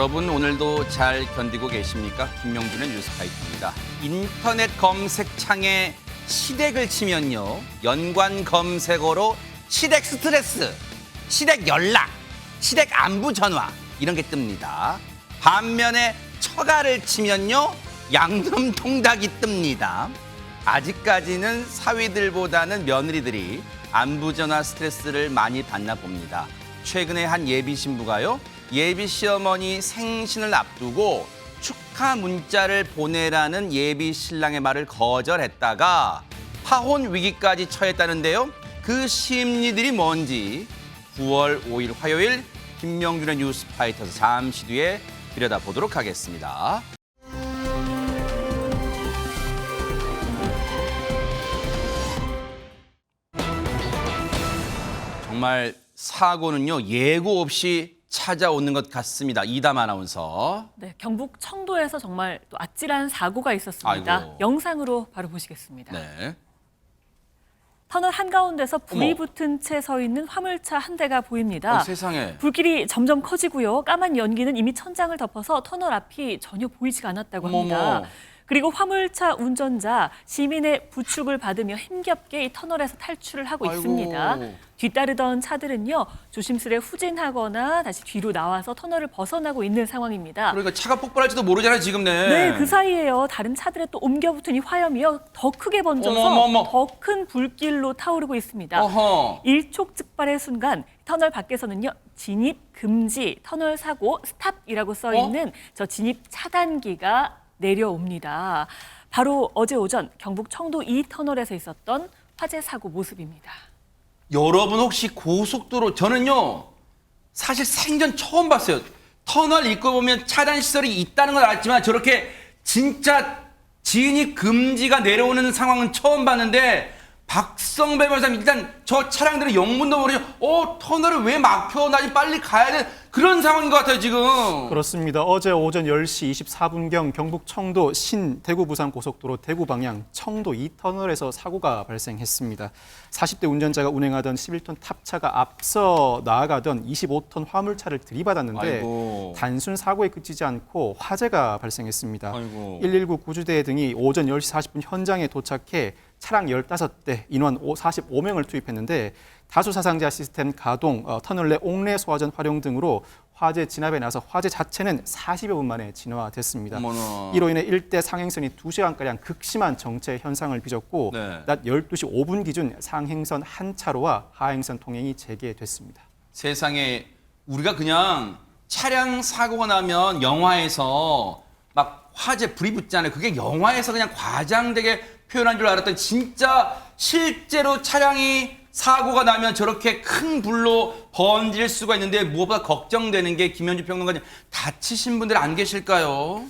여러분 오늘도 잘 견디고 계십니까? 김명준의 뉴스파이트입니다. 인터넷 검색창에 시댁을 치면요. 연관 검색어로 시댁 스트레스, 시댁 연락, 시댁 안부 전화 이런 게 뜹니다. 반면에 처가를 치면요. 양념통닭이 뜹니다. 아직까지는 사위들보다는 며느리들이 안부 전화 스트레스를 많이 받나 봅니다. 최근에 한 예비 신부가요. 예비 시어머니 생신을 앞두고 축하 문자를 보내라는 예비 신랑의 말을 거절했다가 파혼 위기까지 처했다는데요. 그 심리들이 뭔지 9월 5일 화요일 김명준의 뉴스파이터에서 잠시 뒤에 들여다보도록 하겠습니다. 정말 사고는요. 예고 없이 찾아오는 것 같습니다. 이담 아나운서. 네, 경북 청도에서 정말 또 아찔한 사고가 있었습니다. 아이고. 영상으로 바로 보시겠습니다. 네. 터널 한가운데서 불이 어머. 붙은 채 서 있는 화물차 한 대가 보입니다. 세상에. 불길이 점점 커지고요. 까만 연기는 이미 천장을 덮어서 터널 앞이 전혀 보이지가 않았다고 합니다. 어머머. 그리고 화물차 운전자 시민의 부축을 받으며 힘겹게 이 터널에서 탈출을 하고 아이고. 있습니다. 뒤따르던 차들은요. 조심스레 후진하거나 다시 뒤로 나와서 터널을 벗어나고 있는 상황입니다. 그러니까 차가 폭발할지도 모르잖아요, 지금. 네, 그 사이에요. 다른 차들에 또 옮겨붙은 이 화염이요. 더 크게 번져서 어머머머. 더 큰 불길로 타오르고 있습니다. 어허. 일촉즉발의 순간 터널 밖에서는요. 진입 금지, 터널 사고 스탑이라고 써 있는 저 진입 차단기가 내려옵니다. 바로 어제 오전 경북 청도 2터널에서 있었던 화재 사고 모습입니다. 여러분 혹시 고속도로 저는요. 사실 생전 처음 봤어요. 터널 입구 보면 차단 시설이 있다는 건 알았지만 저렇게 진짜 진입 금지가 내려오는 상황은 처음 봤는데 박성배 변호사님 일단 저 차량들은 영문도 모르죠. 터널을 왜 막혀? 나 이제 빨리 가야 돼. 그런 상황인 것 같아요 지금. 그렇습니다. 어제 오전 10시 24분경 경북 청도 대구 부산 고속도로 대구 방향 청도 2터널에서 사고가 발생했습니다. 40대 운전자가 운행하던 11톤 탑차가 앞서 나아가던 25톤 화물차를 들이받았는데 아이고. 단순 사고에 그치지 않고 화재가 발생했습니다. 아이고. 119 구조대 등이 오전 10시 40분 현장에 도착해 차량 15대, 인원 45명을 투입했는데 다수 사상자 시스템 가동, 터널 내 옥내 소화전 활용 등으로 화재 진압에 나서 화재 자체는 40여 분 만에 진화됐습니다. 어머나. 이로 인해 일대 상행선이 2시간가량 극심한 정체 현상을 빚었고 네. 낮 12시 5분 기준 상행선 한 차로와 하행선 통행이 재개됐습니다. 세상에 우리가 그냥 차량 사고가 나면 영화에서 막 화재 불이 붙잖아요. 그게 영화에서 그냥 과장되게 표현한 줄 알았더니 진짜 실제로 차량이 사고가 나면 저렇게 큰 불로 번질 수가 있는데 무엇보다 걱정되는 게 김현주 평론가님 다치신 분들 안 계실까요?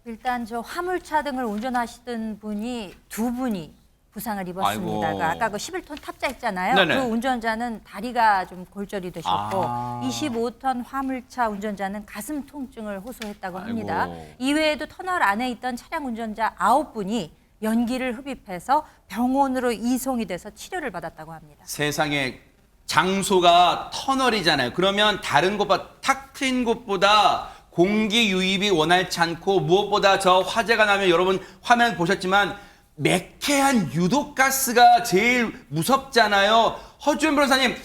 일단 저 화물차 등을 운전하시던 분이 두 분이 부상을 입었습니다. 아이고. 아까 그 11톤 탑자 있잖아요. 네네. 그 운전자는 다리가 좀 골절이 되셨고 아. 25톤 화물차 운전자는 가슴 통증을 호소했다고 합니다. 아이고. 이외에도 터널 안에 있던 차량 운전자 9분이 연기를 흡입해서 병원으로 이송이 돼서 치료를 받았다고 합니다. 세상에 장소가 터널이잖아요. 그러면 다른 곳보다 탁 트인 곳보다 공기 유입이 원활치 않고 무엇보다 저 화재가 나면 여러분 화면 보셨지만 매캐한 유독가스가 제일 무섭잖아요. 허주연 변호사님,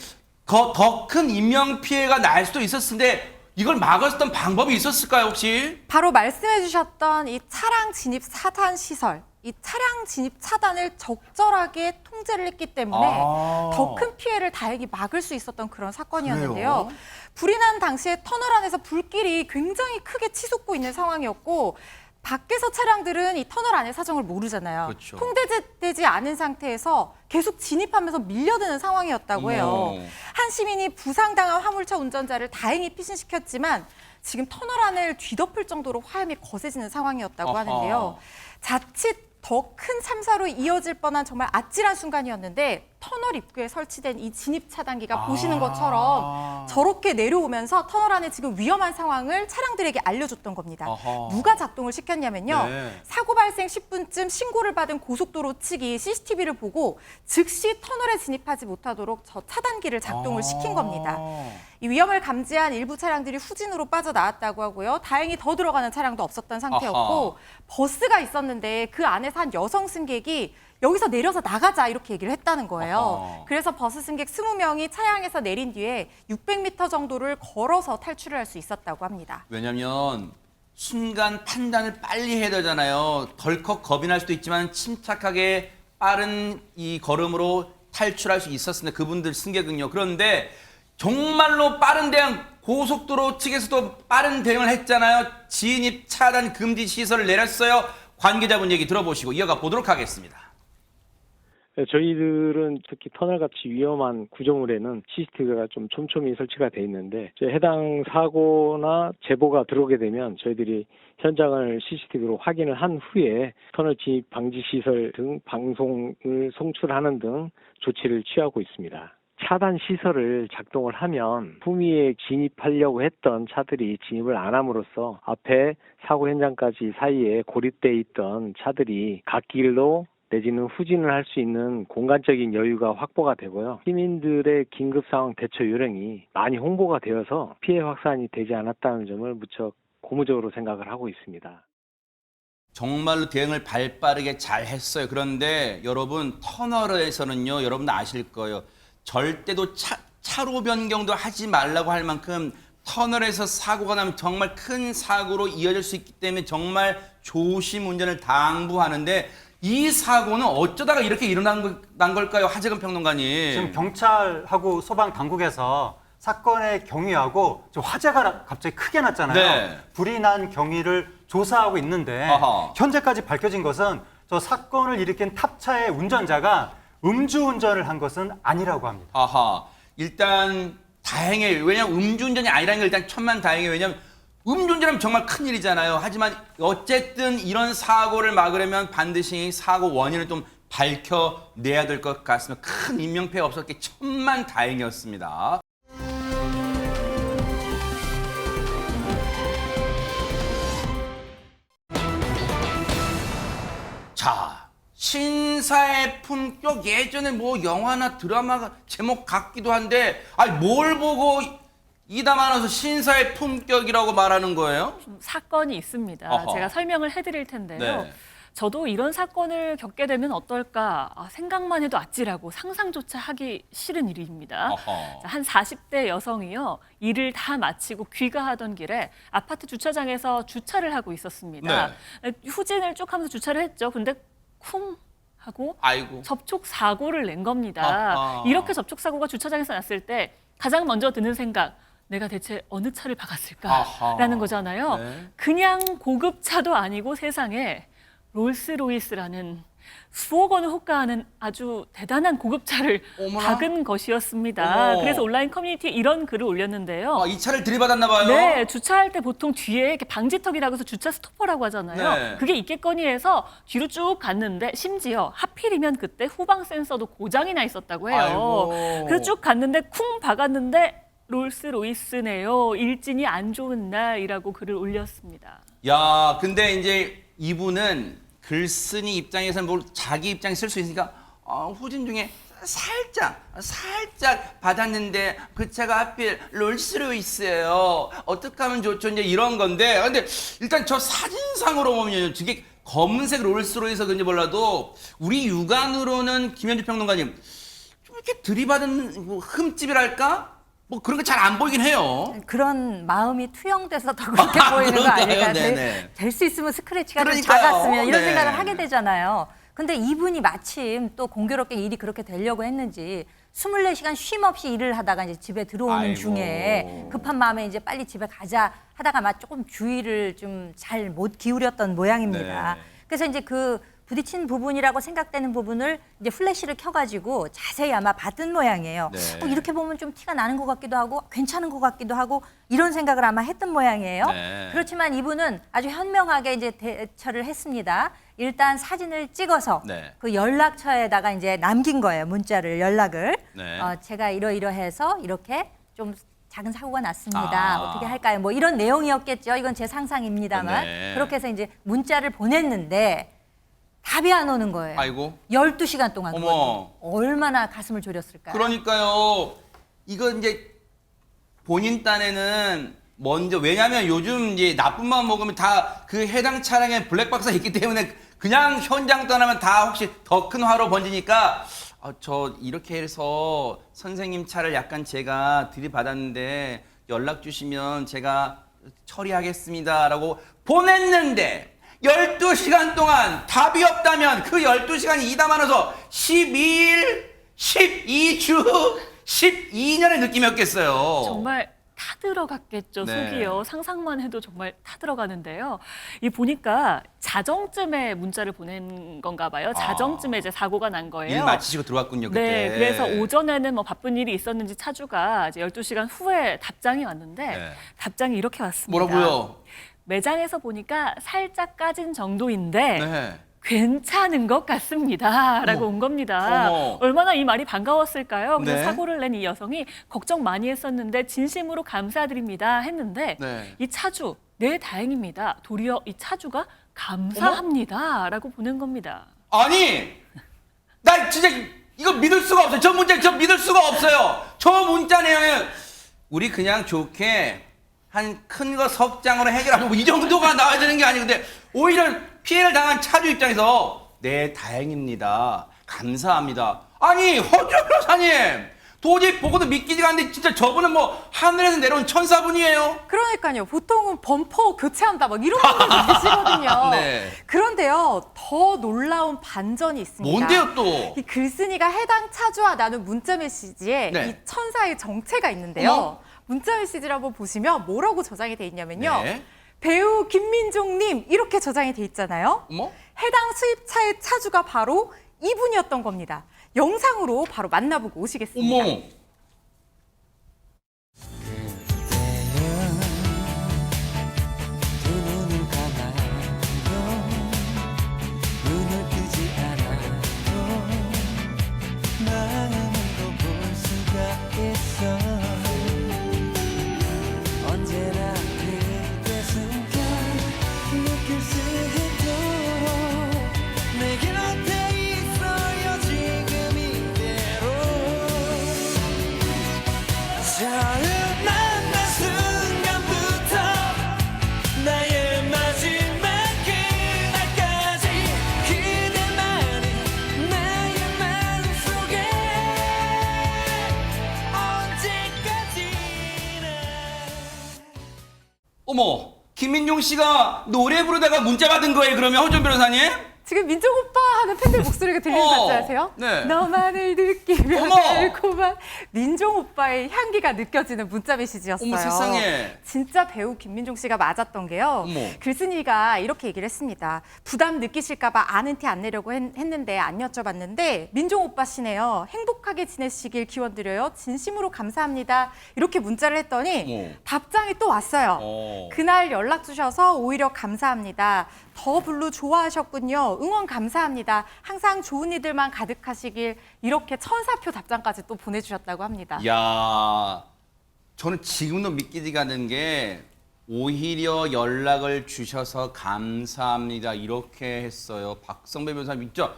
더 큰 인명피해가 날 수도 있었을 텐데 이걸 막았던 방법이 있었을까요 혹시? 바로 말씀해 주셨던 이 차량 진입 차단 시설, 이 차량 진입 차단을 적절하게 통제를 했기 때문에 더 큰 피해를 다행히 막을 수 있었던 그런 사건이었는데요. 그래요? 불이 난 당시에 터널 안에서 불길이 굉장히 크게 치솟고 있는 상황이었고 밖에서 차량들은 이 터널 안의 사정을 모르잖아요. 그렇죠. 통제되지 않은 상태에서 계속 진입하면서 밀려드는 상황이었다고 해요. 어머. 한 시민이 부상당한 화물차 운전자를 다행히 피신시켰지만 지금 터널 안을 뒤덮을 정도로 화염이 거세지는 상황이었다고 아하. 하는데요. 자칫 더 큰 참사로 이어질 뻔한 정말 아찔한 순간이었는데 터널 입구에 설치된 이 진입 차단기가 보시는 것처럼 저렇게 내려오면서 터널 안에 지금 위험한 상황을 차량들에게 알려줬던 겁니다. 아하. 누가 작동을 시켰냐면요. 네. 사고 발생 10분쯤 신고를 받은 고속도로 측이 CCTV를 보고 즉시 터널에 진입하지 못하도록 저 차단기를 작동을 시킨 겁니다. 이 위험을 감지한 일부 차량들이 후진으로 빠져나왔다고 하고요. 다행히 더 들어가는 차량도 없었던 상태였고 아하. 버스가 있었는데 그 안에서 한 여성 승객이 여기서 내려서 나가자 이렇게 얘기를 했다는 거예요. 아하. 그래서 버스 승객 20명이 차량에서 내린 뒤에 600m 정도를 걸어서 탈출을 할 수 있었다고 합니다. 왜냐면 순간 판단을 빨리 해야 되잖아요. 덜컥 겁이 날 수도 있지만 침착하게 빠른 이 걸음으로 탈출할 수 있었습니다. 그분들 승객은요. 그런데 정말로 빠른 대응, 고속도로 측에서도 빠른 대응을 했잖아요. 진입 차단 금지 시설을 내렸어요. 관계자분 얘기 들어보시고 이어가 보도록 하겠습니다. 네, 저희들은 특히 터널같이 위험한 구조물에는 CCTV가 좀 촘촘히 설치가 돼 있는데 해당 사고나 제보가 들어오게 되면 저희들이 현장을 CCTV로 확인을 한 후에 터널 진입 방지 시설 등 방송을 송출하는 등 조치를 취하고 있습니다. 차단 시설을 작동을 하면 품위에 진입하려고 했던 차들이 진입을 안 함으로써 앞에 사고 현장까지 사이에 고립돼 있던 차들이 갓길로 내지는 후진을 할 수 있는 공간적인 여유가 확보가 되고요. 시민들의 긴급 상황 대처 요령이 많이 홍보가 되어서 피해 확산이 되지 않았다는 점을 무척 고무적으로 생각을 하고 있습니다. 정말로 대응을 발빠르게 잘 했어요. 그런데 여러분 터널에서는요, 여러분 아실 거예요. 절대도 차로 변경도 하지 말라고 할 만큼 터널에서 사고가 나면 정말 큰 사고로 이어질 수 있기 때문에 정말 조심 운전을 당부하는데 이 사고는 어쩌다가 이렇게 일어난 걸까요? 하재근 평론가님. 지금 경찰하고 소방 당국에서 사건의 경위하고 지금 화재가 갑자기 크게 났잖아요. 네. 불이 난 경위를 조사하고 있는데 아하. 현재까지 밝혀진 것은 저 사건을 일으킨 탑차의 운전자가 음주운전을 한 것은 아니라고 합니다. 아하. 일단 다행이에요. 왜냐하면 음주운전이 아니라는 게 일단 천만다행이에요. 왜냐하면 음주운전하면 정말 큰일이잖아요. 하지만 어쨌든 이런 사고를 막으려면 반드시 사고 원인을 좀 밝혀내야 될 것 같습니다. 큰 인명피해가 없었기에 천만다행이었습니다. 자, 신사의 품격 예전에 뭐 영화나 드라마 제목 같기도 한데 아니 뭘 보고 이담아나서 신사의 품격이라고 말하는 거예요? 좀 사건이 있습니다. 어허. 제가 설명을 해드릴 텐데요. 네. 저도 이런 사건을 겪게 되면 어떨까 생각만 해도 아찔하고 상상조차 하기 싫은 일입니다. 어허. 자, 한 40대 여성이요. 일을 다 마치고 귀가하던 길에 아파트 주차장에서 주차를 하고 있었습니다. 후진을 쭉 하면서 주차를 했죠. 근데 쿵 하고 아이고. 접촉 사고를 낸 겁니다. 아하. 이렇게 접촉 사고가 주차장에서 났을 때 가장 먼저 드는 생각, 내가 대체 어느 차를 박았을까라는 아하. 거잖아요. 네. 그냥 고급차도 아니고 세상에 롤스로이스라는 수억 원을 호가하는 아주 대단한 고급차를 어머나. 박은 것이었습니다. 어머. 그래서 온라인 커뮤니티에 이런 글을 올렸는데요. 아, 이 차를 들이받았나 봐요. 네, 주차할 때 보통 뒤에 이렇게 방지턱이라고 해서 주차 스토퍼라고 하잖아요. 네. 그게 있겠거니 해서 뒤로 쭉 갔는데 심지어 하필이면 그때 후방 센서도 고장이 나 있었다고 해요. 아이고. 그래서 쭉 갔는데 쿵 박았는데 롤스로이스네요. 일진이 안 좋은 날이라고 글을 올렸습니다. 야, 근데 이제 이분은 글쓴이 입장에서는 뭘 자기 입장에 쓸 수 있으니까 후진 중에 살짝 받았는데 그 차가 하필 롤스로이스예요. 어떻게 하면 좋죠? 이제 이런 건데 근데 일단 저 사진상으로 보면 저게 검은색 롤스로이스 그런지 몰라도 우리 육안으로는 김현주 평론가님 좀 이렇게 들이받은 뭐 흠집이랄까? 뭐 그런 게 잘 안 보이긴 해요. 그런 마음이 투영돼서 더 그렇게 보이는 거 그런가요? 아닐까요? 네네. 될 수 있으면 스크래치가 좀 그러니까요. 작았으면 이런 네. 생각을 하게 되잖아요. 근데 이분이 마침 또 공교롭게 일이 그렇게 되려고 했는지 24시간 쉼 없이 일을 하다가 이제 집에 들어오는 아이고. 중에 급한 마음에 이제 빨리 집에 가자 하다가 막 조금 주의를 좀 잘 못 기울였던 모양입니다. 네. 그래서 이제 그 부딪힌 부분이라고 생각되는 부분을 이제 플래시를 켜가지고 자세히 아마 봤던 모양이에요. 네. 이렇게 보면 좀 티가 나는 것 같기도 하고 괜찮은 것 같기도 하고 이런 생각을 아마 했던 모양이에요. 네. 그렇지만 이분은 아주 현명하게 이제 대처를 했습니다. 일단 사진을 찍어서 네. 그 연락처에다가 이제 남긴 거예요. 문자를 연락을. 네. 제가 이러이러해서 이렇게 좀 작은 사고가 났습니다. 아. 어떻게 할까요? 뭐 이런 내용이었겠죠. 이건 제 상상입니다만. 네. 그렇게 해서 이제 문자를 보냈는데 답이 안 오는 거예요. 아이고. 12시간 동안. 어머. 그거든요. 얼마나 가슴을 졸였을까요? 그러니까요. 이거 이제 본인 딴에는 먼저 왜냐하면 요즘 이제 나쁜 마음 먹으면 다 그 해당 차량에 블랙박스가 있기 때문에 그냥 현장 떠나면 다 혹시 더 큰 화로 번지니까 저 이렇게 해서 선생님 차를 약간 제가 들이받았는데 연락 주시면 제가 처리하겠습니다라고 보냈는데 12시간 동안 답이 없다면 그 12시간이 이다 많아서 12일, 12주, 12년의 느낌이었겠어요. 정말 타들어갔겠죠. 네. 속이요. 상상만 해도 정말 타들어가는데요. 이 보니까 자정쯤에 문자를 보낸 건가 봐요. 자정쯤에 이제 사고가 난 거예요. 일 마치시고 들어왔군요, 그때. 네, 그래서 오전에는 뭐 바쁜 일이 있었는지 차주가 이제 12시간 후에 답장이 왔는데 네. 답장이 이렇게 왔습니다. 뭐라고요? 매장에서 보니까 살짝 까진 정도인데 네. 괜찮은 것 같습니다. 라고 어머. 온 겁니다. 어머. 얼마나 이 말이 반가웠을까요? 그래서 네. 사고를 낸 이 여성이 걱정 많이 했었는데 진심으로 감사드립니다 했는데 네. 이 차주, 네 다행입니다. 도리어 이 차주가 감사합니다. 라고 보낸 겁니다. 아니, 나 진짜 이거 믿을 수가 없어요. 저 문자 저 믿을 수가 없어요. 저 문자 내용에 우리 그냥 좋게 한 큰 거 석장으로 해결하고 이 정도가 나와야 되는 게 아니는데 오히려 피해를 당한 차주 입장에서 네 다행입니다. 감사합니다. 아니 허준 변호사님 도저히 보고도 믿기지가 않는데 진짜 저분은 뭐 하늘에서 내려온 천사분이에요. 그러니까요. 보통은 범퍼 교체한다 막 이런 분들 계시거든요. 네. 그런데요. 더 놀라운 반전이 있습니다. 뭔데요 또? 이 글쓴이가 해당 차주와 나눈 문자 메시지에 네. 이 천사의 정체가 있는데요. 어머. 문자 메시지를 한번 보시면 뭐라고 저장이 돼 있냐면요. 네. 배우 김민종님 이렇게 저장이 돼 있잖아요. 어머? 해당 수입차의 차주가 바로 이분이었던 겁니다. 영상으로 바로 만나보고 오시겠습니다. 어머. 두 눈을 감아도 눈을 뜨지 않아도 마음으로 볼 수가 있어 언제나 그대 숨겨 느낄 수 있도록 내 곁에 있어요 지금 이대로 처음 만난 순간부터 나의 마지막 그날까지 그대만이 나의 마음속에 언제까지나 어머, 김민종 씨가 노래 부르다가 문자 받은 거예요, 그러면 허준 변호사님? 지금 민종 오빠 하는 팬들 목소리가 들리는 거 같지 않으세요? 네. 너만을 느끼며 어머. 달콤한 민종 오빠의 향기가 느껴지는 문자 메시지였어요. 어머, 세상에. 진짜 배우 김민종 씨가 맞았던 게요. 어머. 글쓴이가 이렇게 얘기를 했습니다. 부담 느끼실까 봐 아는 티 안 내려고 했는데 안 여쭤봤는데 민종 오빠 씨네요. 행복하게 지내시길 기원드려요. 진심으로 감사합니다. 이렇게 문자를 했더니 어머. 답장이 또 왔어요. 그날 연락 주셔서 오히려 감사합니다. 더 블루 좋아하셨군요. 응원 감사합니다. 항상 좋은 이들만 가득하시길 이렇게 천사표 답장까지 또 보내주셨다고 합니다. 야, 저는 지금도 믿기지가 않는 게 오히려 연락을 주셔서 감사합니다 이렇게 했어요. 박성배 변호사님 진짜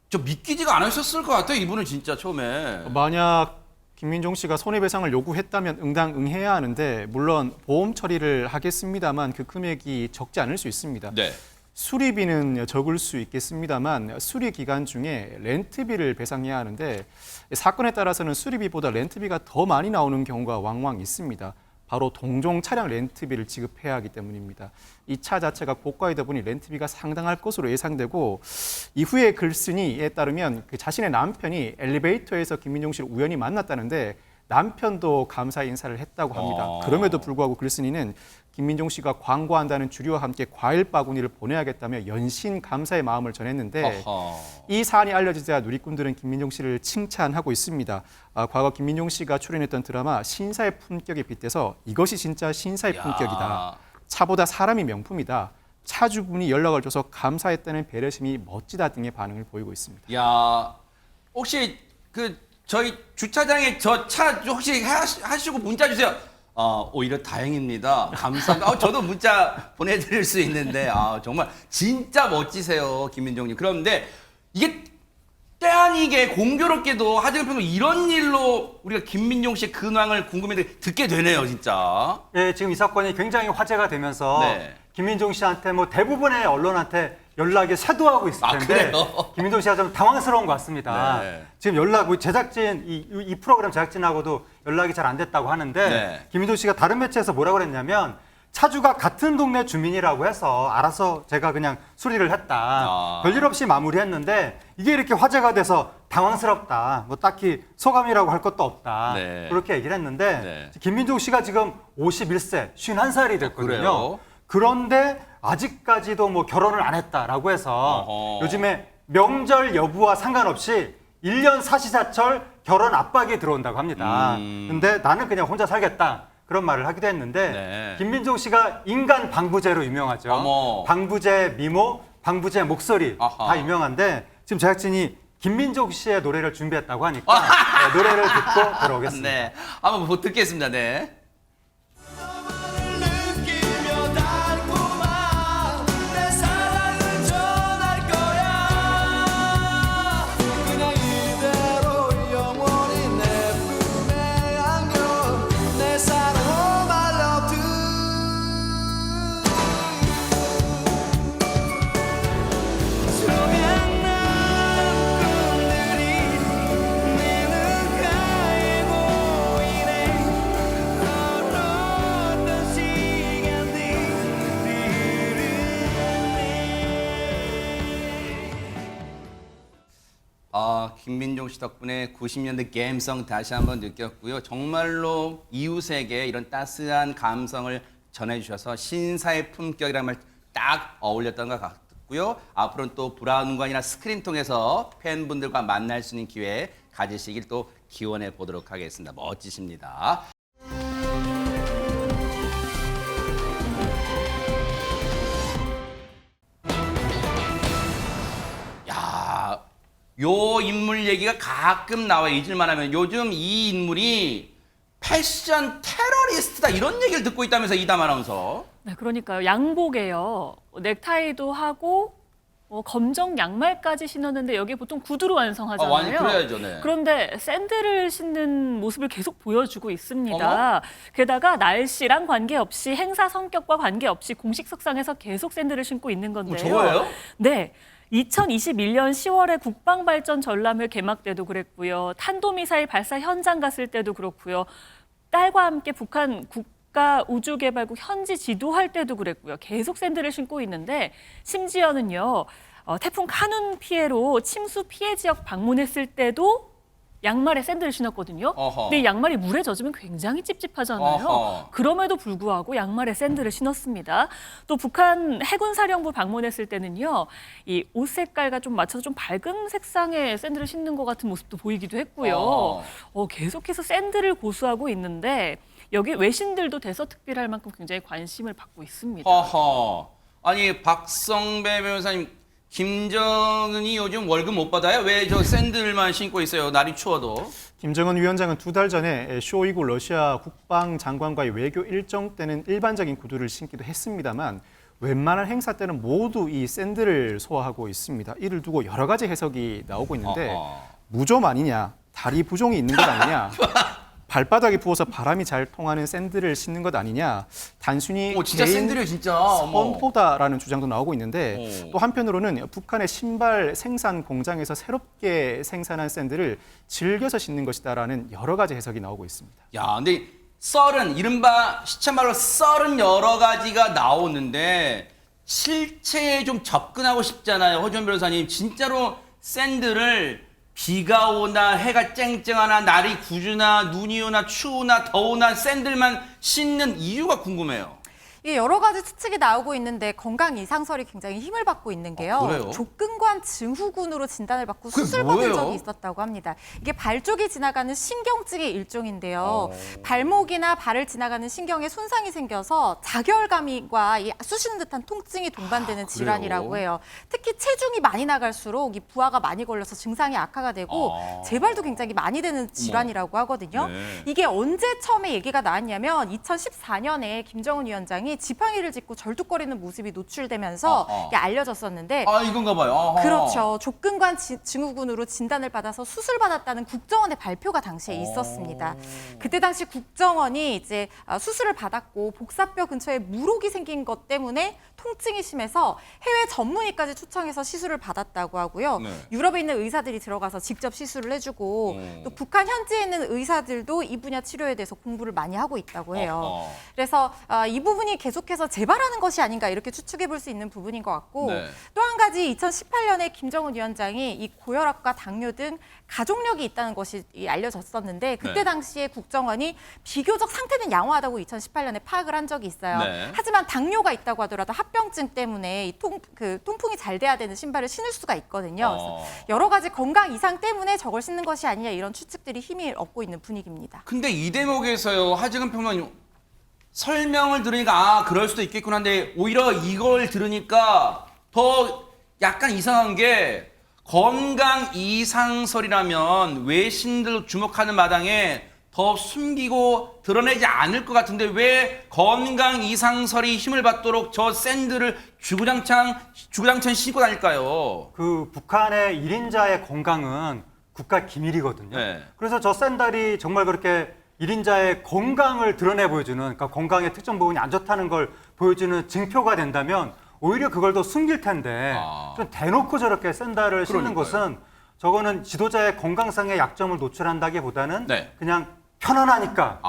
저 믿기지가 않으셨을 것 같아요. 이분은 진짜 처음에. 만약 김민종 씨가 손해배상을 요구했다면 응당응해야 하는데 물론 보험 처리를 하겠습니다만 그 금액이 적지 않을 수 있습니다. 네. 수리비는 적을 수 있겠습니다만 수리 기간 중에 렌트비를 배상해야 하는데 사건에 따라서는 수리비보다 렌트비가 더 많이 나오는 경우가 왕왕 있습니다. 바로 동종 차량 렌트비를 지급해야 하기 때문입니다. 이 차 자체가 고가이다 보니 렌트비가 상당할 것으로 예상되고 이후에 글쓴이에 따르면 그 자신의 남편이 엘리베이터에서 김민종 씨를 우연히 만났다는데 남편도 감사 인사를 했다고 합니다. 그럼에도 불구하고 글쓴이는 김민종 씨가 광고한다는 주류와 함께 과일 바구니를 보내야겠다며 연신 감사의 마음을 전했는데 이 사안이 알려지자 누리꾼들은 김민종 씨를 칭찬하고 있습니다. 과거 김민종 씨가 출연했던 드라마 신사의 품격에 빗대서 이것이 진짜 신사의 품격이다. 차보다 사람이 명품이다. 차주분이 연락을 줘서 감사했다는 배려심이 멋지다 등의 반응을 보이고 있습니다. 야, 혹시 그 저희 주차장에 저 차 혹시 하시고 문자 주세요. 오히려 다행입니다. 감사합니다. 저도 문자 보내드릴 수 있는데 정말 진짜 멋지세요, 김민종님. 그런데 이게 때 아니게 공교롭게도 하재근평론 이런 일로 우리가 김민종 씨의 근황을 궁금했는데 듣게 되네요, 진짜. 예, 지금 이 사건이 굉장히 화제가 되면서 네. 김민종 씨한테 뭐 대부분의 언론한테 연락이 쇄도하고 있을 아, 텐데 그래요? 김민종 씨가 좀 당황스러운 것 같습니다. 네. 지금 우리 제작진 이 프로그램 제작진하고도 연락이 잘 안 됐다고 하는데 네. 김민종 씨가 다른 매체에서 뭐라고 그랬냐면 차주가 같은 동네 주민이라고 해서 알아서 제가 그냥 수리를 했다. 아. 별일 없이 마무리했는데 이게 이렇게 화제가 돼서 당황스럽다. 뭐 딱히 소감이라고 할 것도 없다. 네. 그렇게 얘기를 했는데 네. 김민종 씨가 지금 51세, 51살이 됐거든요. 그래요? 그런데 아직까지도 뭐 결혼을 안 했다라고 해서 어허. 요즘에 명절 여부와 상관없이 1년 사시사철 결혼 압박이 들어온다고 합니다. 근데 나는 그냥 혼자 살겠다. 그런 말을 하기도 했는데 네. 김민종 씨가 인간 방부제로 유명하죠. 어머. 방부제 미모, 방부제 목소리 아하. 다 유명한데 지금 제작진이 김민종 씨의 노래를 준비했다고 하니까 네, 노래를 듣고 들어오겠습니다. 네. 한번 뭐 듣겠습니다. 네. 느끼며 달콤한 내 사랑을 전할 거야 그냥 이대로 영원히 내 품에 안겨 내 사랑 말려두 조명난 꿈들이 내 눈가에 보이네 걸었던 시간들이 아, 김민종 씨 덕분에 90년대 감성 다시 한번 느꼈고요. 정말로 이웃에게 이런 따스한 감성을 전해주셔서 신사의 품격이라는 말 딱 어울렸던 것 같고요. 앞으로는 또 브라운관이나 스크린 통해서 팬분들과 만날 수 있는 기회 가지시길 또 기원해 보도록 하겠습니다. 멋지십니다. 야, 요 인물 얘기가 가끔 나와요. 잊을만 하면. 요즘 이 인물이 패션 테러리스트다 이런 얘기를 듣고 있다면서 이담 아나운서. 네, 그러니까요. 양복에요. 넥타이도 하고 검정 양말까지 신었는데 여기에 보통 구두로 완성하잖아요. 완전 그래야죠. 네. 그런데 샌들을 신는 모습을 계속 보여주고 있습니다. 게다가 날씨랑 관계없이 행사 성격과 관계없이 공식 석상에서 계속 샌들을 신고 있는 건데요. 저거예요? 네. 2021년 10월에 국방발전 전람회 개막 때도 그랬고요. 탄도미사일 발사 현장 갔을 때도 그렇고요. 딸과 함께 북한 국가우주개발국 현지 지도할 때도 그랬고요. 계속 샌들을 신고 있는데 심지어는요. 태풍 카눈 피해로 침수 피해 지역 방문했을 때도 양말에 샌들을 신었거든요. 어허. 근데 이 양말이 물에 젖으면 굉장히 찝찝하잖아요. 어허. 그럼에도 불구하고 양말에 샌들을 신었습니다. 또 북한 해군사령부 방문했을 때는요. 이 옷 색깔과 좀 맞춰서 좀 밝은 색상의 샌들을 신는 것 같은 모습도 보이기도 했고요. 계속해서 샌들을 고수하고 있는데 여기 외신들도 대서특필할 만큼 굉장히 관심을 받고 있습니다. 허허. 아니 박성배 변호사님, 김정은이 요즘 월급 못 받아요? 왜 저 샌들만 신고 있어요? 날이 추워도. 김정은 위원장은 2달 전에 쇼이구 러시아 국방장관과의 외교 일정 때는 일반적인 구두를 신기도 했습니다만 웬만한 행사 때는 모두 이 샌들을 소화하고 있습니다. 이를 두고 여러 가지 해석이 나오고 있는데 어허. 무좀 아니냐, 다리 부종이 있는 것 아니냐, 발바닥이 부어서 바람이 잘 통하는 샌들을 신는 것 아니냐, 단순히 진짜 개인 샌들이에요, 진짜. 어머. 선호다라는 주장도 나오고 있는데 또 한편으로는 북한의 신발 생산 공장에서 새롭게 생산한 샌들을 즐겨서 신는 것이다라는 여러 가지 해석이 나오고 있습니다. 야, 근데 썰은 이른바 시체말로 썰은 여러 가지가 나오는데 실체에 좀 접근하고 싶잖아요. 허준 변호사님, 진짜로 샌들을 비가 오나 해가 쨍쨍하나 날이 구주나 눈이 오나 추우나 더우나 샌들만 신는 이유가 궁금해요. 이게 여러 가지 추측이 나오고 있는데 건강 이상설이 굉장히 힘을 받고 있는 게요. 그래요? 족근관 증후군으로 진단을 받고 그게 수술받은 뭐예요? 적이 있었다고 합니다. 이게 발 쪽이 지나가는 신경증의 일종인데요. 발목이나 발을 지나가는 신경에 손상이 생겨서 자결감과 이 쑤시는 듯한 통증이 동반되는 질환이라고 해요. 특히 체중이 많이 나갈수록 이 부하가 많이 걸려서 증상이 악화가 되고 재발도 굉장히 많이 되는 질환이라고 하거든요. 네. 이게 언제 처음에 얘기가 나왔냐면 2014년에 김정은 위원장이 위원장이 지팡이를 짚고 절뚝거리는 모습이 노출되면서 이게 알려졌었는데 아, 이건가 봐요. 어허. 그렇죠. 족근관 증후군으로 진단을 받아서 수술받았다는 국정원의 발표가 당시에 있었습니다. 그때 당시 국정원이 이제 수술을 받았고 복사뼈 근처에 물혹이 생긴 것 때문에 통증이 심해서 해외 전문의까지 초청해서 시술을 받았다고 하고요. 네. 유럽에 있는 의사들이 들어가서 직접 시술을 해주고 또 북한 현지에 있는 의사들도 이 분야 치료에 대해서 공부를 많이 하고 있다고 해요. 어허. 그래서 이 부분이 계속해서 재발하는 것이 아닌가 이렇게 추측해 볼 수 있는 부분인 것 같고 네. 또 한 가지 2018년에 김정은 위원장이 이 고혈압과 당뇨 등 가족력이 있다는 것이 알려졌었는데 그때 네. 당시에 국정원이 비교적 상태는 양호하다고 2018년에 파악을 한 적이 있어요. 네. 하지만 당뇨가 있다고 하더라도 합병증 때문에 이 통풍이 잘 돼야 되는 신발을 신을 수가 있거든요. 그래서 여러 가지 건강 이상 때문에 저걸 신는 것이 아니냐 이런 추측들이 힘을 얻고 있는 분위기입니다. 근데 이 대목에서요, 하지근 평론가님 설명을 들으니까 그럴 수도 있겠구나 한데 오히려 이걸 들으니까 더 약간 이상한 게 건강 이상설이라면 외신들도 주목하는 마당에 더 숨기고 드러내지 않을 것 같은데 왜 건강 이상설이 힘을 받도록 저 샌들을 주구장창 신고 다닐까요? 그 북한의 1인자의 건강은 국가 기밀이거든요. 네. 그래서 저 샌들이 정말 그렇게 1인자의 건강을 드러내 보여주는, 그러니까 건강의 특정 부분이 안 좋다는 걸 보여주는 증표가 된다면 오히려 그걸 더 숨길 텐데 좀 대놓고 저렇게 샌들을 신는 것은 저거는 지도자의 건강상의 약점을 노출한다기보다는 네. 그냥 편안하니까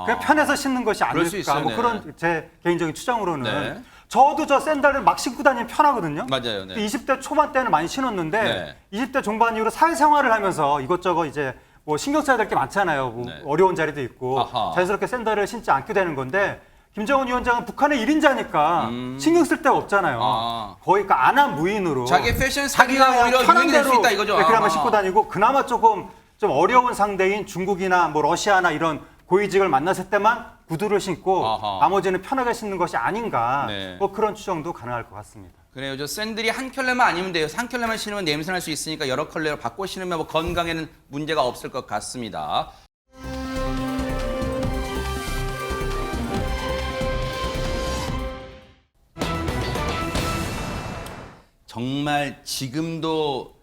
그냥 편해서 신는 것이 그럴 수 아닐까 있어요, 뭐 네. 그런 제 개인적인 추정으로는 네. 저도 저 샌들을 막 신고 다니면 편하거든요. 맞아요. 네. 20대 초반 때는 많이 신었는데 네. 20대 중반 이후로 사회생활을 하면서 이것저것 이제 뭐 신경 써야 될 게 많잖아요. 뭐 네. 어려운 자리도 있고 아하. 자연스럽게 샌들을 신지 않게 되는 건데 김정은 위원장은 북한의 1인자니까 신경 쓸 데가 없잖아요. 거의 그 안한 무인으로 자기 패션 사기가 오히려 편한 유행이 될 수 대로 있다 이거죠. 그렇게 하면 아하. 신고 다니고 그나마 조금 좀 어려운 상대인 중국이나 뭐 러시아나 이런 고위직을 만났을 때만 구두를 신고 아하. 나머지는 편하게 신는 것이 아닌가 네. 뭐 그런 추정도 가능할 것 같습니다. 그래요. 저 샌들이 한 켤레만 아니면 돼요. 한 켤레만 신으면 냄새 날 수 있으니까 여러 켤레로 바꿔 신으면 뭐 건강에는 문제가 없을 것 같습니다. 정말 지금도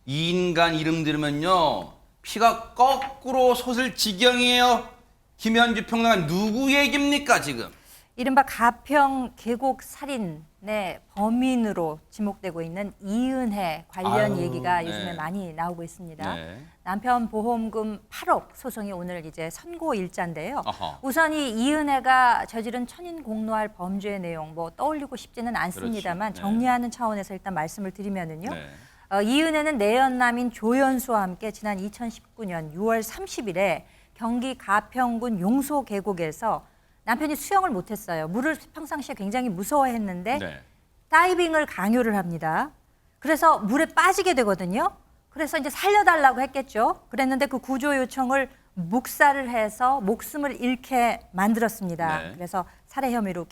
이 인간 이름 들으면요. 피가 거꾸로 솟을 지경이에요. 김현주 평론가 누구 얘기입니까 지금? 이른바 가평 계곡 살인의 범인으로 지목되고 있는 이은혜 관련 아유, 얘기가 요즘에 네. 많이 나오고 있습니다. 네. 남편 보험금 8억 소송이 오늘 이제 선고일자인데요. 어허. 우선 이 이은혜가 저지른 천인공노할 범죄의 내용 뭐 떠올리고 싶지는 않습니다만 그렇죠. 네. 정리하는 차원에서 일단 말씀을 드리면은요. 네. 이은혜는 내연남인 조연수와 함께 지난 2019년 6월 30일에 경기 가평군 용소 계곡에서 남편이 수영을 못했어요. 물을 평상시에 굉장히 무서워했는데 네. 다이빙을 강요를 합니다. 그래서 물에 빠지게 되거든요. 그래서 이제 살려달라고 했겠죠. 그랬는데 그 구조 요청을 묵살을 해서 목숨을 잃게 만들었습니다. 네. 그래서 살해 혐의로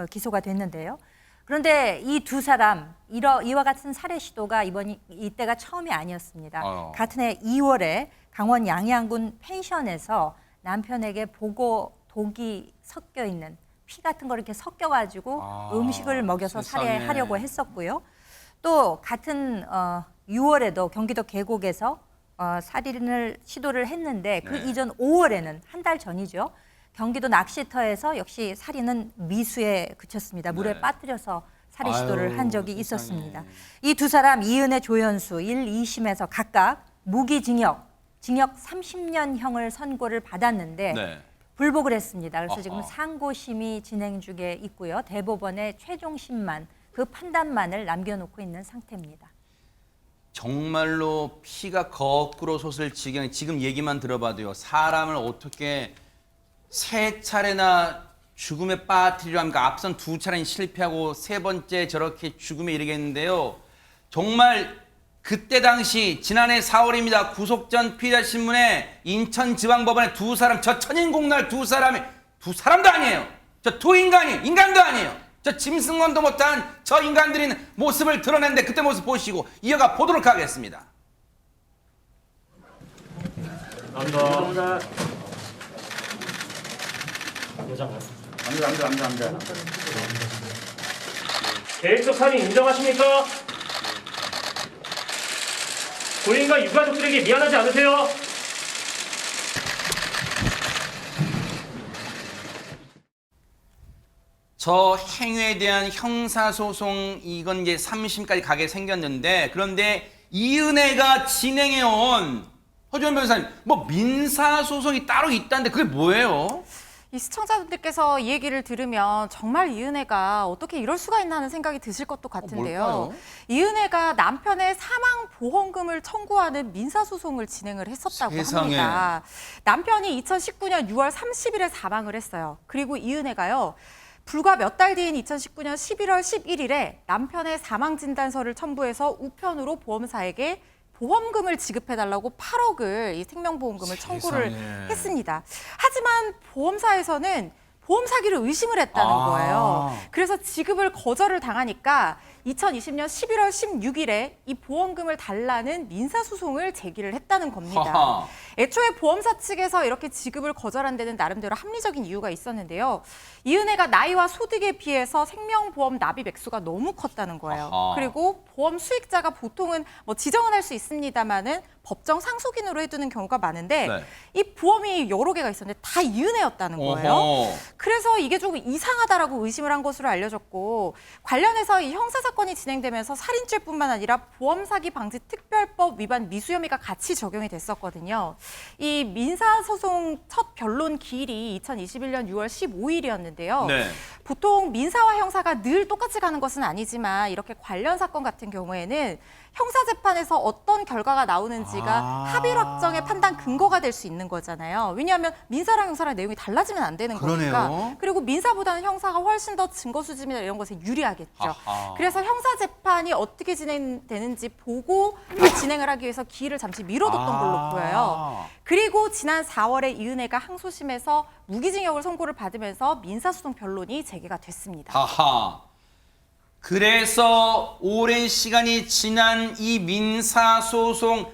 기소가 됐는데요. 그런데 이 두 사람 이와 같은 살해 시도가 이때가 처음이 아니었습니다. 같은 해 2월에 강원 양양군 펜션에서 남편에게 보고 독이 섞여 있는 피 같은 거 이렇게 섞여가지고 음식을 먹여서 세상에. 살해하려고 했었고요. 또 같은 6월에도 경기도 계곡에서 살인을 시도를 했는데 그 네. 이전 5월에는 한 달 전이죠. 경기도 낚시터에서 역시 살인은 미수에 그쳤습니다. 물에 네. 빠뜨려서 살해 시도를 아유, 한 적이 세상에. 있었습니다. 이 두 사람 이은혜, 조연수 1, 2심에서 각각 무기징역, 징역 30년형을 선고를 받았는데 네. 불복을 했습니다. 그래서 지금 어허. 상고심이 진행 중에 있고요. 대법원의 최종심만 그 판단만을 남겨놓고 있는 상태입니다. 정말로 피가 거꾸로 솟을 지경. 지금 얘기만 들어봐도요. 사람을 어떻게 세 차례나 죽음에 빠뜨리려 합니까? 앞선 두 차례는 실패하고 세 번째 저렇게 죽음에 이르겠는데요. 정말 그때 당시 지난해 4월입니다. 구속 전 피의자 신문에 인천지방법원에 두 사람, 저 천인공날 두 사람도 아니에요. 저 두 인간도 아니에요. 저 짐승건도 못한 저 인간들이 모습을 드러냈는데 그때 모습 보시고 이어가 보도록 하겠습니다. 감사합니다. 여자 말씀. 계획적 살인 인정하십니까? 고인과 유가족들에게 미안하지 않으세요? 저 행위에 대한 형사소송 이건 이제 3심까지 가게 생겼는데 그런데 이은혜가 진행해온 허주원 변호사님 뭐 민사소송이 따로 있다는데 그게 뭐예요? 이 시청자분들께서 이 얘기를 들으면 정말 이은혜가 어떻게 이럴 수가 있나 하는 생각이 드실 것도 같은데요. 뭘까요? 이은혜가 남편의 사망 보험금을 청구하는 민사소송을 진행을 했었다고 세상에. 합니다. 남편이 2019년 6월 30일에 사망을 했어요. 그리고 이은혜가요. 불과 몇 달 뒤인 2019년 11월 11일에 남편의 사망진단서를 첨부해서 우편으로 보험사에게 보험금을 지급해달라고 8억을 이 생명보험금을 청구를 세상에. 했습니다. 하지만 보험사에서는 보험 사기를 의심을 했다는 거예요. 그래서 지급을 거절을 당하니까 2020년 11월 16일에 이 보험금을 달라는 민사소송을 제기를 했다는 겁니다. 하하. 애초에 보험사 측에서 이렇게 지급을 거절한 데는 나름대로 합리적인 이유가 있었는데요. 이은혜가 나이와 소득에 비해서 생명보험 납입 액수가 너무 컸다는 거예요. 아하. 그리고 보험 수익자가 보통은 뭐 지정은 할 수 있습니다만은 법정 상속인으로 해두는 경우가 많은데 네. 이 보험이 여러 개가 있었는데 다 이은혜였다는 거예요. 어허. 그래서 이게 조금 이상하다라고 의심을 한 것으로 알려졌고 관련해서 이 형사사건이 진행되면서 살인죄뿐만 아니라 보험사기 방지 특별법 위반 미수 혐의가 같이 적용이 됐었거든요. 이 민사소송 첫 변론 기일이 2021년 6월 15일이었는데요. 네. 보통 민사와 형사가 늘 똑같이 가는 것은 아니지만 이렇게 관련 사건 같은 경우에는 형사재판에서 어떤 결과가 나오는지가 합의 확정의 판단 근거가 될 수 있는 거잖아요. 왜냐하면 민사랑 형사랑 내용이 달라지면 안 되는 거니까. 그러네요. 그리고 민사보다는 형사가 훨씬 더 증거 수집이나 이런 것에 유리하겠죠. 아하. 그래서 형사재판이 어떻게 진행되는지 보고 진행을 하기 위해서 기일을 잠시 미뤄뒀던 걸로 보여요. 그리고 지난 4월에 이은혜가 항소심에서 무기징역을 선고를 받으면서 민사소송 변론이 재개가 됐습니다. 하하. 그래서 오랜 시간이 지난 이 민사소송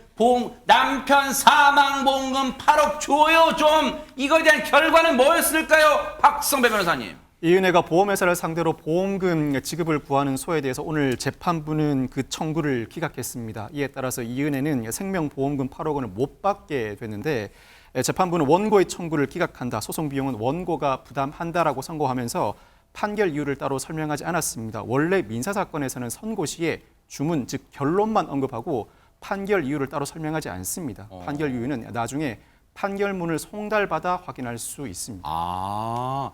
남편 사망보험금 8억 줘요 좀. 이거에 대한 결과는 뭐였을까요? 박성배 변호사님. 이은혜가 보험회사를 상대로 보험금 지급을 구하는 소에 대해서 오늘 재판부는 그 청구를 기각했습니다. 이에 따라서 이은혜는 생명보험금 8억 원을 못 받게 됐는데 재판부는 원고의 청구를 기각한다. 소송 비용은 원고가 부담한다라고 선고하면서 판결 이유를 따로 설명하지 않았습니다. 원래 민사사건에서는 선고 시에 주문, 즉 결론만 언급하고 판결 이유를 따로 설명하지 않습니다. 판결 이유는 나중에 판결문을 송달받아 확인할 수 있습니다. 아,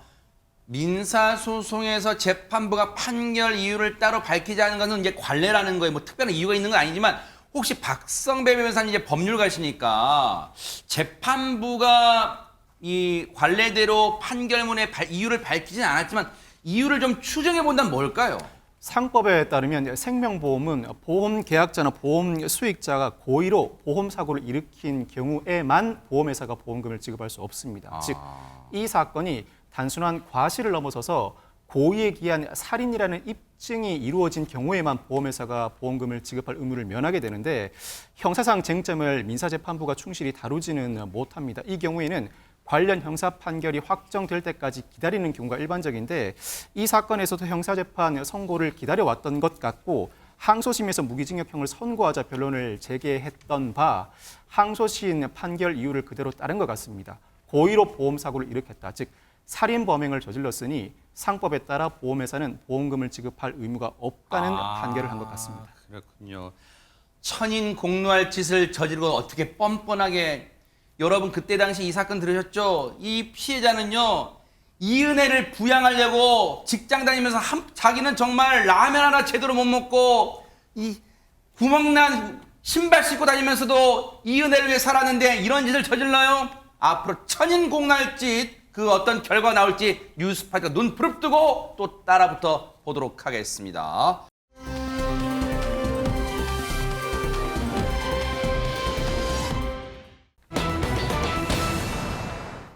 민사소송에서 재판부가 판결 이유를 따로 밝히지 않은 것은 이제 관례라는 거예요. 뭐 특별한 이유가 있는 건 아니지만 혹시 박성배 변호사님 이제 법률가시니까 재판부가 이 관례대로 판결문의 이유를 밝히진 않았지만 이유를 좀 추정해 본다면 뭘까요? 상법에 따르면 생명보험은 보험 계약자나 보험 수익자가 고의로 보험 사고를 일으킨 경우에만 보험회사가 보험금을 지급할 수 없습니다. 즉, 이 사건이 단순한 과실을 넘어서서 고의에 기한 살인이라는 입증이 이루어진 경우에만 보험회사가 보험금을 지급할 의무를 면하게 되는데 형사상 쟁점을 민사재판부가 충실히 다루지는 못합니다. 이 경우에는 관련 형사 판결이 확정될 때까지 기다리는 경우가 일반적인데 이 사건에서도 형사재판 선고를 기다려왔던 것 같고 항소심에서 무기징역형을 선고하자 변론을 재개했던 바 항소심 판결 이유를 그대로 따른 것 같습니다. 고의로 보험사고를 일으켰다. 즉 살인 범행을 저질렀으니 상법에 따라 보험회사는 보험금을 지급할 의무가 없다는 판결을 한 것 같습니다. 그렇군요. 천인 공노할 짓을 저지르고 어떻게 뻔뻔하게 여러분 그때 당시 이 사건 들으셨죠? 이 피해자는요. 이은혜를 부양하려고 직장 다니면서 자기는 정말 라면 하나 제대로 못 먹고 이 구멍난 신발 신고 다니면서도 이은혜를 위해 살았는데 이런 짓을 저질러요? 앞으로 천인 공노할 짓 그 어떤 결과가 나올지 뉴스파이가 눈 부릅뜨고 또 따라붙어 보도록 하겠습니다.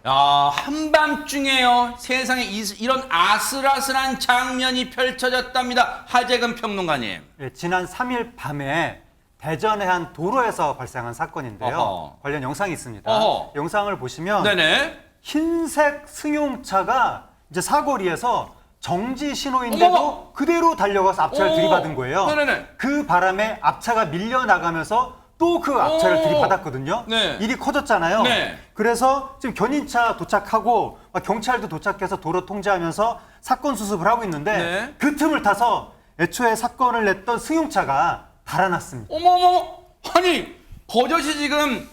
야, 한밤중에요. 세상에 이런 아슬아슬한 장면이 펼쳐졌답니다. 하재근 평론가님. 예, 지난 3일 밤에 대전의 한 도로에서 발생한 사건인데요. 어허. 관련 영상이 있습니다. 어허. 영상을 보시면 네네. 흰색 승용차가 이제 사거리에서 정지 신호인데도 어머! 그대로 달려가서 앞차를 오! 들이받은 거예요. 네네네. 그 바람에 앞차가 밀려나가면서 또 그 앞차를 오! 들이받았거든요. 네. 일이 커졌잖아요. 네. 그래서 지금 견인차 도착하고 경찰도 도착해서 도로 통제하면서 사건 수습을 하고 있는데 네. 그 틈을 타서 애초에 사건을 냈던 승용차가 달아났습니다. 어머머머! 아니, 버젓이 지금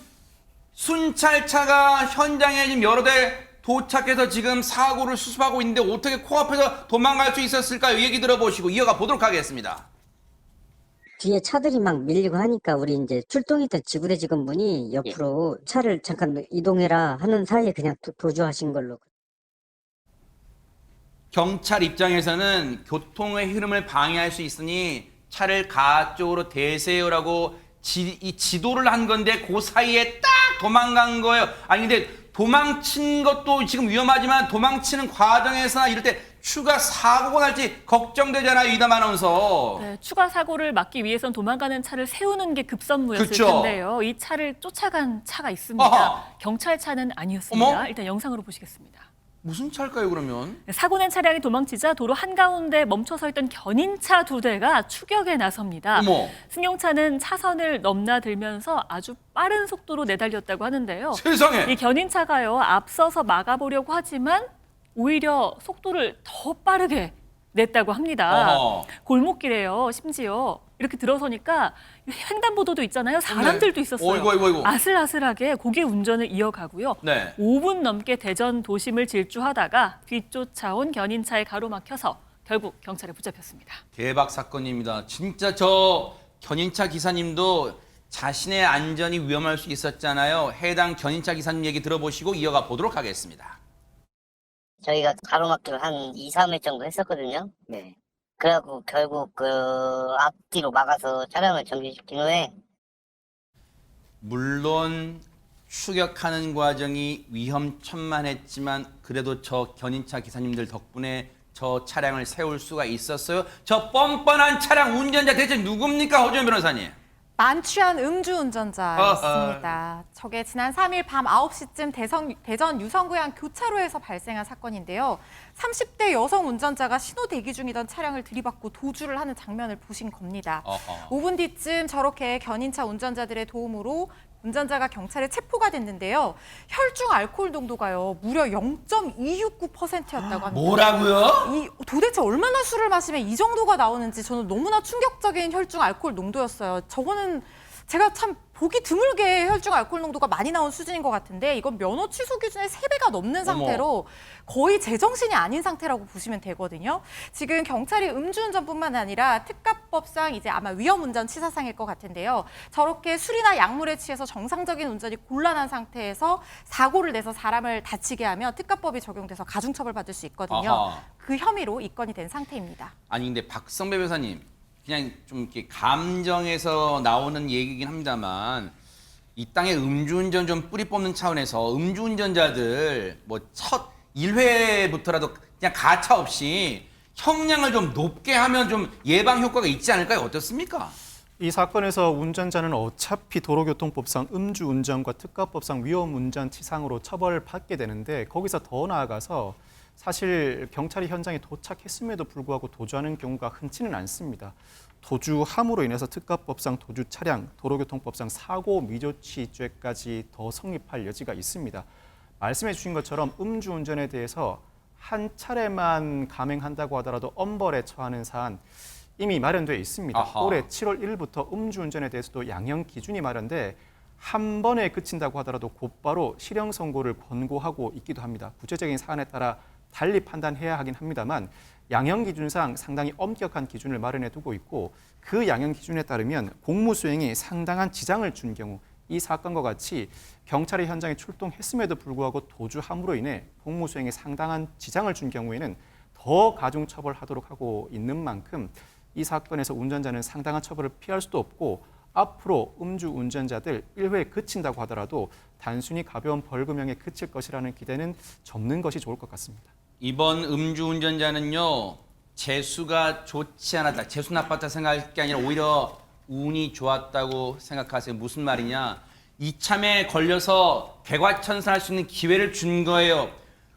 순찰차가 현장에 지금 여러 대 도착해서 지금 사고를 수습하고 있는데 어떻게 코앞에서 도망갈 수 있었을까요? 얘기 들어보시고 이어가 보도록 하겠습니다. 뒤에 차들이 막 밀리고 하니까 우리 이제 출동했던 지구대 직원분이 옆으로 차를 잠깐 이동해라 하는 사이에 그냥 도주하신 걸로. 경찰 입장에서는 교통의 흐름을 방해할 수 있으니 차를 가쪽으로 대세요라고 이 지도를 한 건데 그 사이에 딱 도망간 거예요. 아니 근데 도망친 것도 지금 위험하지만 도망치는 과정에서나 이럴 때 추가 사고가 날지 걱정되잖아요, 이담 아나운서. 네, 추가 사고를 막기 위해선 도망가는 차를 세우는 게 급선무였을 그쵸. 텐데요. 이 차를 쫓아간 차가 있습니다. 아하. 경찰차는 아니었습니다. 어머? 일단 영상으로 보시겠습니다. 무슨 차일까요, 그러면? 사고 낸 차량이 도망치자 도로 한가운데 멈춰서 있던 견인차 2대가 추격에 나섭니다. 어머. 승용차는 차선을 넘나들면서 아주 빠른 속도로 내달렸다고 하는데요. 세상에! 이 견인차가요, 앞서서 막아보려고 하지만 오히려 속도를 더 빠르게 냈다고 합니다. 어허. 골목길에요, 심지어 이렇게 들어서니까 횡단보도도 있잖아요. 사람들도 네. 있었어요. 어이구. 아슬아슬하게 고개 운전을 이어가고요. 네. 5분 넘게 대전 도심을 질주하다가 뒤쫓아온 견인차에 가로막혀서 결국 경찰에 붙잡혔습니다. 대박 사건입니다. 진짜 저 견인차 기사님도 자신의 안전이 위험할 수 있었잖아요. 해당 견인차 기사님 얘기 들어보시고 이어가 보도록 하겠습니다. 저희가 가로막기를 한 2, 3회 정도 했었거든요. 네. 그래갖고 결국 그 앞뒤로 막아서 차량을 정지시킨 후에 물론 추격하는 과정이 위험천만했지만 그래도 저 견인차 기사님들 덕분에 저 차량을 세울 수가 있었어요. 저 뻔뻔한 차량 운전자 대체 누굽니까, 허준 변호사님? 만취한 음주운전자였습니다. 저게 지난 3일 밤 9시쯤 대전 유성구양 교차로에서 발생한 사건인데요. 30대 여성 운전자가 신호 대기 중이던 차량을 들이받고 도주를 하는 장면을 보신 겁니다. 5분 뒤쯤 저렇게 견인차 운전자들의 도움으로 운전자가 경찰에 체포가 됐는데요. 혈중 알코올 농도가요, 무려 0.269%였다고 합니다. 뭐라고요? 도대체 얼마나 술을 마시면 이 정도가 나오는지 저는 너무나 충격적인 혈중 알코올 농도였어요. 저거는 제가 참 보기 드물게 혈중 알코올 농도가 많이 나온 수준인 것 같은데 이건 면허 취소 기준의 3배가 넘는 상태로 거의 제정신이 아닌 상태라고 보시면 되거든요. 지금 경찰이 음주운전뿐만 아니라 특가법상 이제 아마 위험운전 치사상일 것 같은데요. 저렇게 술이나 약물에 취해서 정상적인 운전이 곤란한 상태에서 사고를 내서 사람을 다치게 하면 특가법이 적용돼서 가중처벌받을 수 있거든요. 아하. 그 혐의로 입건이 된 상태입니다. 아니 근데 박성배 변호사님, 그냥 좀 이렇게 감정에서 나오는 얘기긴 합니다만 이 땅에 음주운전 좀 뿌리 뽑는 차원에서 음주운전자들 뭐 첫 1회부터라도 그냥 가차 없이 형량을 좀 높게 하면 좀 예방 효과가 있지 않을까요? 어떻습니까? 이 사건에서 운전자는 어차피 도로교통법상 음주운전과 특가법상 위험운전치상으로 처벌받게 되는데 거기서 더 나아가서 사실 경찰이 현장에 도착했음에도 불구하고 도주하는 경우가 흔치는 않습니다. 도주함으로 인해서 특가법상 도주 차량, 도로교통법상 사고 미조치죄까지 더 성립할 여지가 있습니다. 말씀해 주신 것처럼 음주운전에 대해서 한 차례만 감행한다고 하더라도 엄벌에 처하는 사안 이미 마련되어 있습니다. 아하. 올해 7월 1일부터 음주운전에 대해서도 양형 기준이 마련돼 한 번에 그친다고 하더라도 곧바로 실형 선고를 권고하고 있기도 합니다. 구체적인 사안에 따라 달리 판단해야 하긴 합니다만 양형 기준상 상당히 엄격한 기준을 마련해 두고 있고 그 양형 기준에 따르면 공무 수행에 상당한 지장을 준 경우 이 사건과 같이 경찰이 현장에 출동했음에도 불구하고 도주함으로 인해 공무 수행에 상당한 지장을 준 경우에는 더 가중 처벌하도록 하고 있는 만큼 이 사건에서 운전자는 상당한 처벌을 피할 수도 없고 앞으로 음주 운전자들 1회에 그친다고 하더라도 단순히 가벼운 벌금형에 그칠 것이라는 기대는 접는 것이 좋을 것 같습니다. 이번 음주운전자는요, 재수가 좋지 않았다, 재수 나빴다 생각할 게 아니라 오히려 운이 좋았다고 생각하세요. 무슨 말이냐? 이참에 걸려서 개과천선할 수 있는 기회를 준 거예요.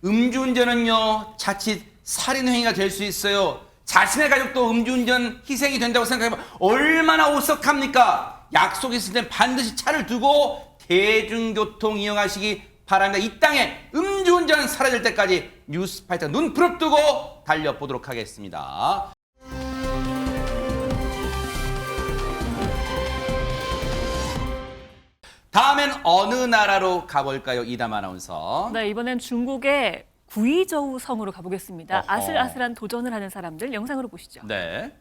음주운전은요, 자칫 살인행위가 될 수 있어요. 자신의 가족도 음주운전 희생이 된다고 생각하면 얼마나 오싹합니까? 약속이 있을 땐 반드시 차를 두고 대중교통 이용하시기 바랍니다. 이 땅에 음주운전 사라질 때까지 뉴스파이터 눈 부릅뜨고 달려보도록 하겠습니다. 다음엔 어느 나라로 가볼까요, 이담 아나운서? 네, 이번엔 중국의 구이저우 성으로 가보겠습니다. 어허. 아슬아슬한 도전을 하는 사람들 영상으로 보시죠. 네.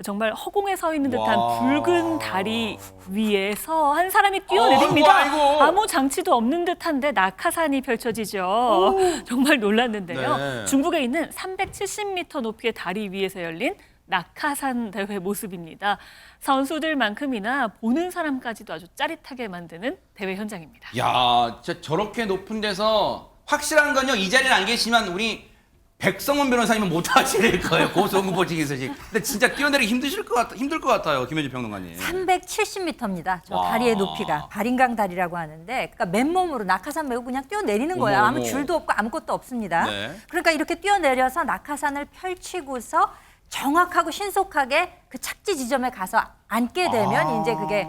정말 허공에 서 있는 듯한 와. 붉은 다리 위에서 한 사람이 뛰어내립니다. 아이고, 아이고. 아무 장치도 없는 듯한데 낙하산이 펼쳐지죠. 정말 놀랐는데요. 네. 중국에 있는 370m 높이의 다리 위에서 열린 낙하산 대회 모습입니다. 선수들만큼이나 보는 사람까지도 아주 짜릿하게 만드는 대회 현장입니다. 야, 저렇게 높은 데서 확실한 건요, 이 자리에 안 계시면 우리 백성원 변호사님은 못 하실 거예요. 고소공포지기소식. 근데 진짜 뛰어내리기 힘들 것 같아요, 김현주 평론가님. 370m입니다. 저 와. 다리의 높이가 발인강 다리라고 하는데, 그러니까 맨몸으로 낙하산 메고 그냥 뛰어내리는 거예요. 어머, 아무 어머. 줄도 없고 아무것도 없습니다. 네. 그러니까 이렇게 뛰어내려서 낙하산을 펼치고서 정확하고 신속하게 그 착지 지점에 가서 앉게 되면 이제 그게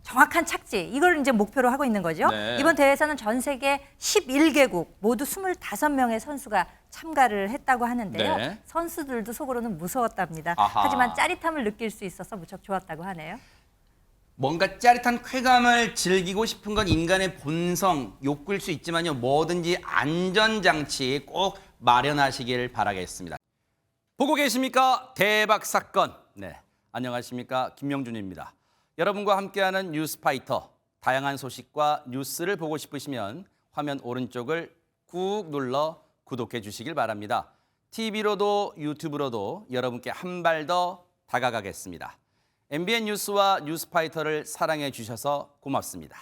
정확한 착지, 이걸 이제 목표로 하고 있는 거죠. 네. 이번 대회에서는 전 세계 11개국 모두 25명의 선수가 참가를 했다고 하는데요. 네. 선수들도 속으로는 무서웠답니다. 아하. 하지만 짜릿함을 느낄 수 있어서 무척 좋았다고 하네요. 뭔가 짜릿한 쾌감을 즐기고 싶은 건 인간의 본성, 욕구일 수 있지만요, 뭐든지 안전장치 꼭 마련하시길 바라겠습니다. 보고 계십니까? 대박 사건. 네, 안녕하십니까? 김명준입니다. 여러분과 함께하는 뉴스파이터, 다양한 소식과 뉴스를 보고 싶으시면 화면 오른쪽을 꾹 눌러 구독해 주시길 바랍니다. TV로도 유튜브로도 여러분께 한 발 더 다가가겠습니다. MBN 뉴스와 뉴스파이터를 사랑해 주셔서 고맙습니다.